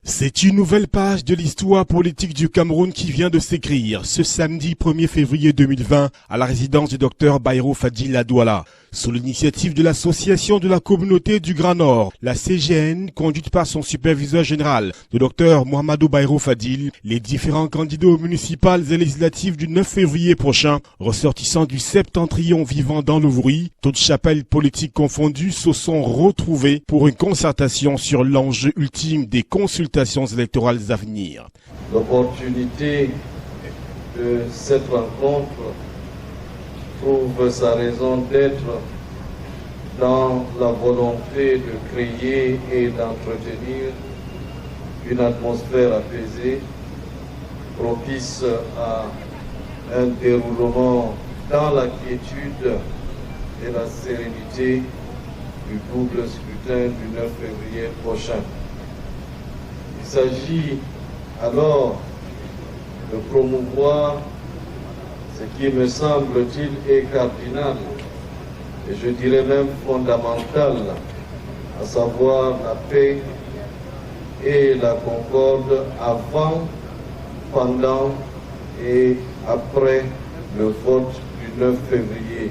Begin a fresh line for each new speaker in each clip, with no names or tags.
C'est une nouvelle page de l'histoire politique du Cameroun qui vient de s'écrire ce samedi 1er février 2020 à la résidence du docteur Bayrou Fadil à Douala. Sous l'initiative de l'association de la communauté du Grand Nord, la CGN, conduite par son superviseur général, le docteur Mohamedou Bayrou Fadil, les différents candidats aux municipales et législatives du 9 février prochain, ressortissants du septentrion vivant dans le Vouri, toutes chapelles politiques confondues, se sont retrouvés pour une concertation sur l'enjeu ultime des consultations électorales à venir.
L'opportunité de cette rencontre trouve sa raison d'être dans la volonté de créer et d'entretenir une atmosphère apaisée, propice à un déroulement dans la quiétude et la sérénité du double scrutin du 9 février prochain. Il s'agit alors de promouvoir ce qui me semble-t-il est cardinal, et je dirais même fondamental, à savoir la paix et la concorde avant, pendant et après le vote du 9 février.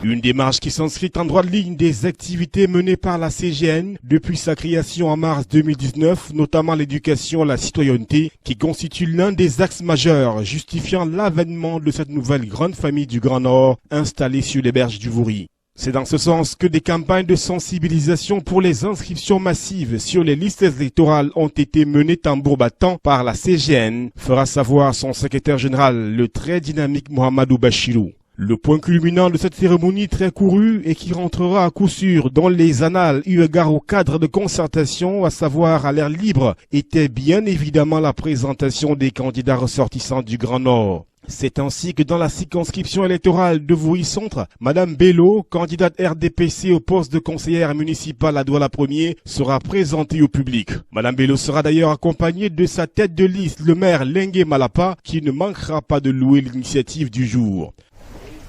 Une démarche qui s'inscrit en droite ligne des activités menées par la CGN depuis sa création en mars 2019, notamment l'éducation à la citoyenneté, qui constitue l'un des axes majeurs justifiant l'avènement de cette nouvelle grande famille du Grand Nord installée sur les berges du Vouri. C'est dans ce sens que des campagnes de sensibilisation pour les inscriptions massives sur les listes électorales ont été menées tambour battant par la CGN, fera savoir son secrétaire général, le très dynamique Mohamedou Bachirou. Le point culminant de cette cérémonie très courue et qui rentrera à coup sûr dans les annales eu égard au cadre de concertation, à savoir à l'air libre, était bien évidemment la présentation des candidats ressortissants du Grand Nord. C'est ainsi que dans la circonscription électorale de Vouri-Centre, Madame Bello, candidate RDPC au poste de conseillère municipale à Douala 1er, sera présentée au public. Madame Bello sera d'ailleurs accompagnée de sa tête de liste, le maire Lengue Malapa, qui ne manquera pas de louer l'initiative du jour.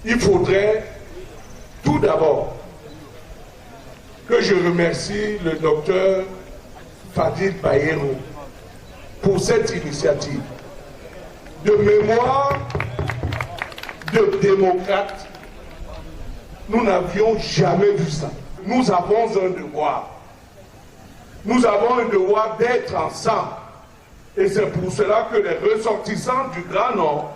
Il faudrait tout d'abord que je remercie le docteur Fadil Bayrou pour cette initiative. De mémoire de démocrate, nous n'avions jamais vu ça. Nous avons un devoir. Nous avons un devoir d'être ensemble. Et c'est pour cela que les ressortissants du Grand Nord,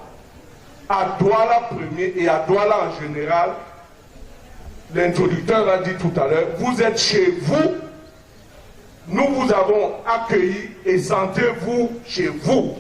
à Douala 1er et à Douala en général, l'introducteur l'a dit tout à l'heure, vous êtes chez vous, nous vous avons accueillis et sentez-vous chez vous.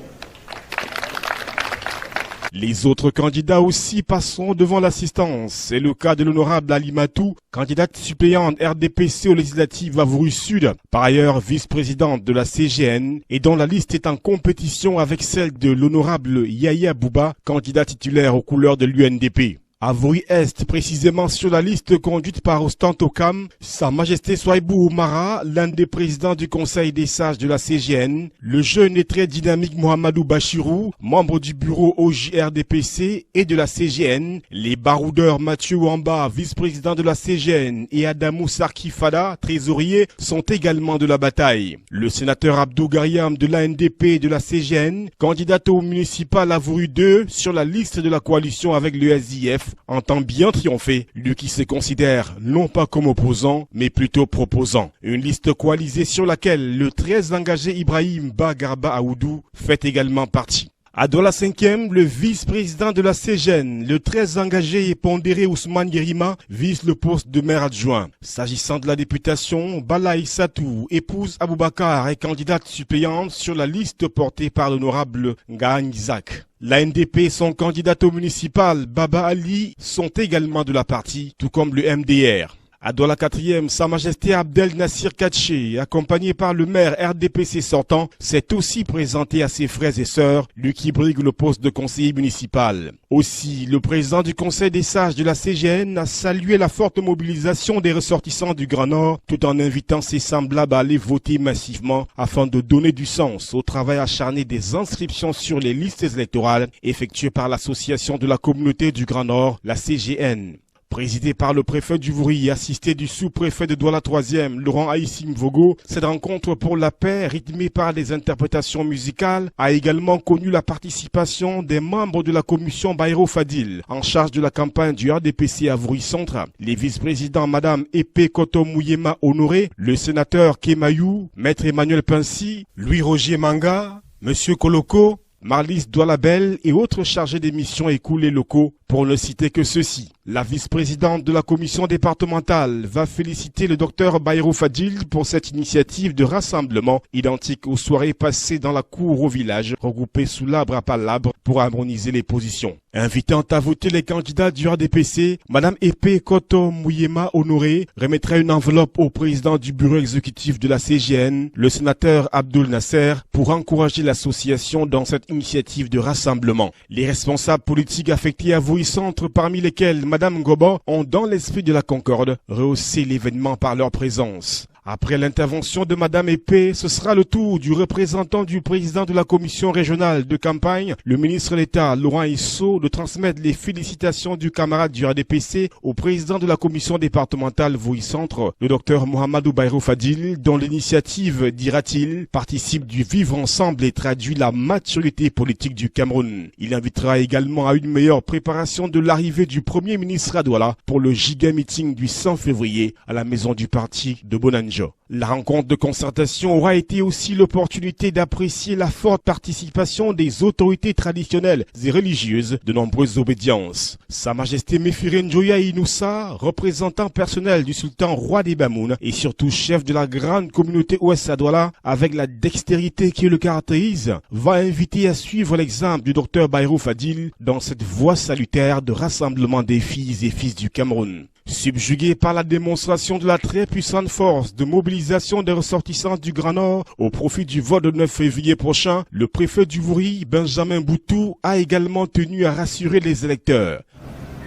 Les autres candidats aussi passeront devant l'assistance. C'est le cas de l'honorable Alimatou, candidate suppléante RDPC aux législatives à Vouri-Sud, par ailleurs vice-présidente de la CGN, et dont la liste est en compétition avec celle de l'honorable Yaya Bouba, candidat titulaire aux couleurs de l'UNDP. À Vouri-Est, précisément sur la liste conduite par Ostantokam, Sa Majesté Souaibou Oumara, l'un des présidents du Conseil des sages de la CGN, le jeune et très dynamique Mohamedou Bachirou, membre du bureau OJRDPC et de la CGN, les baroudeurs Mathieu Wamba, vice-président de la CGN, et Adamou Sarkifada, trésorier, sont également de la bataille. Le sénateur Abdou Gariam de l'ANDP et de la CGN, candidat au municipal à Vouri 2 sur la liste de la coalition avec le SIF, entend bien triompher, lui qui se considère non pas comme opposant, mais plutôt proposant. Une liste coalisée sur laquelle le très engagé Ibrahim Bagarba Aoudou fait également partie. À Douala 5e, le vice-président de la CGN, le très engagé et pondéré Ousmane Yerima, vise le poste de maire adjoint. S'agissant de la députation, Bala Issatou, épouse Aboubakar, est candidate suppléante sur la liste portée par l'honorable Ngagne Isaac. L'ANDP et son candidat au municipal, Baba Ali, sont également de la partie, tout comme le MDR. À Douala 4e, Sa Majesté Abdel Nassir Katché, accompagné par le maire RDPC sortant, s'est aussi présenté à ses frères et sœurs, lui qui brigue le poste de conseiller municipal. Aussi, le président du Conseil des sages de la CGN a salué la forte mobilisation des ressortissants du Grand Nord, tout en invitant ses semblables à aller voter massivement afin de donner du sens au travail acharné des inscriptions sur les listes électorales effectuées par l'association de la communauté du Grand Nord, la CGN. Présidée par le préfet du Vouri et assisté du sous-préfet de Douala 3e, Laurent Aïssim Vogo, cette rencontre pour la paix, rythmée par des interprétations musicales, a également connu la participation des membres de la commission Bayrou Fadil, en charge de la campagne du RDPC à Vouri Centre, les vice-présidents Madame Epé Koto Mouyema Honoré, le sénateur Kemayou, Maître Emmanuel Pincy, Louis-Roger Manga, Monsieur Koloko, Marlis Doualabel et autres chargés des missions et coulées locaux, pour ne citer que ceux-ci. La vice-présidente de la commission départementale va féliciter le docteur Bayrou Fadil pour cette initiative de rassemblement identique aux soirées passées dans la cour au village, regroupées sous l'arbre à palabre pour harmoniser les positions. Invitant à voter les candidats du RDPC, Madame Epé Koto Mouyema Honoré remettra une enveloppe au président du bureau exécutif de la CGN, le sénateur Abdoul Nasser, pour encourager l'association dans cette initiative de rassemblement. Les responsables politiques affectés à Vouri Centre, parmi lesquels Madame Gobo, ont dans l'esprit de la concorde rehaussé l'événement par leur présence. Après l'intervention de Madame Epé, ce sera le tour du représentant du président de la commission régionale de campagne, le ministre d'État Laurent Isso, de transmettre les félicitations du camarade du RDPC au président de la commission départementale Vouri Centre, le docteur Mohamedou Bayrou Fadil, dont l'initiative, dira-t-il, participe du vivre ensemble et traduit la maturité politique du Cameroun. Il invitera également à une meilleure préparation de l'arrivée du premier ministre à Douala pour le giga meeting du 100 février à la maison du parti de Bonanjo. La rencontre de concertation aura été aussi l'opportunité d'apprécier la forte participation des autorités traditionnelles et religieuses de nombreuses obédiences. Sa Majesté Mefire Njoya Inoussa, représentant personnel du sultan roi des Bamoun et surtout chef de la grande communauté ouest à Douala, avec la dextérité qui le caractérise, va inviter à suivre l'exemple du docteur Bayrou Fadil dans cette voie salutaire de rassemblement des filles et fils du Cameroun. Subjugué par la démonstration de la très puissante force de mobilisation des ressortissants du Grand Nord au profit du vote de 9 février prochain, le préfet du Vouri, Benjamin Boutou, a également tenu à rassurer les électeurs.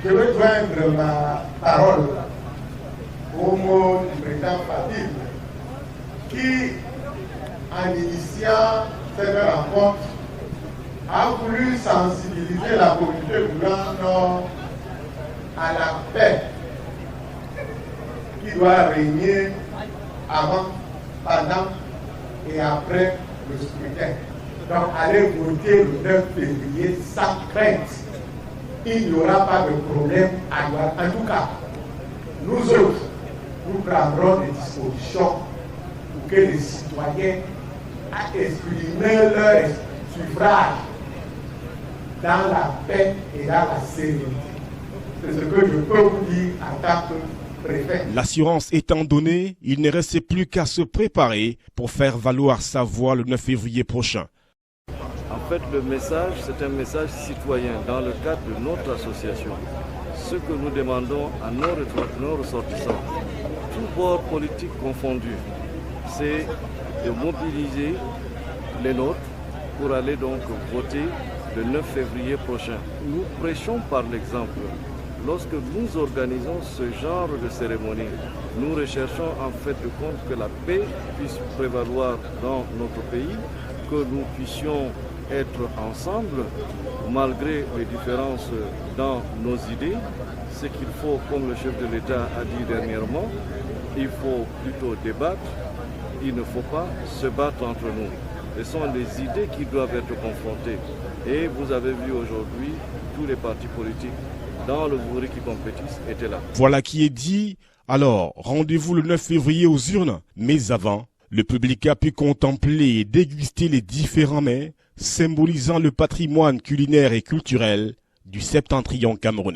Je veux joindre ma parole au mot du président Fadil qui, en initiant cette rencontre, a voulu sensibiliser la communauté du Grand Nord à la paix qui doit régner avant, pendant et après le scrutin. Donc allez voter le 9 février sans crainte. Il n'y aura pas de problème à Douala. En tout cas, nous autres, nous prendrons des dispositions pour que les citoyens expriment leur suffrage dans la paix et dans la sérénité. C'est ce que je peux vous dire en tant que préfet.
L'assurance étant donnée, il ne reste plus qu'à se préparer pour faire valoir sa voix le 9 février prochain.
En fait, le message, c'est un message citoyen dans le cadre de notre association. Ce que nous demandons à nos ressortissants, tous bords politiques confondus, c'est de mobiliser les nôtres pour aller donc voter le 9 février prochain. Nous prêchons par l'exemple. Lorsque nous organisons ce genre de cérémonie, nous recherchons en fait de compte que la paix puisse prévaloir dans notre pays, que nous puissions être ensemble malgré les différences dans nos idées. Ce qu'il faut, comme le chef de l'État a dit dernièrement, il faut plutôt débattre, il ne faut pas se battre entre nous. Ce sont des idées qui doivent être confrontées. Et vous avez vu aujourd'hui tous les partis politiques dans le Vouri qui compétissent étaient là.
Voilà qui est dit. Alors, rendez-vous le 9 février aux urnes. Mais avant, le public a pu contempler et déguster les différents mets symbolisant le patrimoine culinaire et culturel du septentrion camerounais.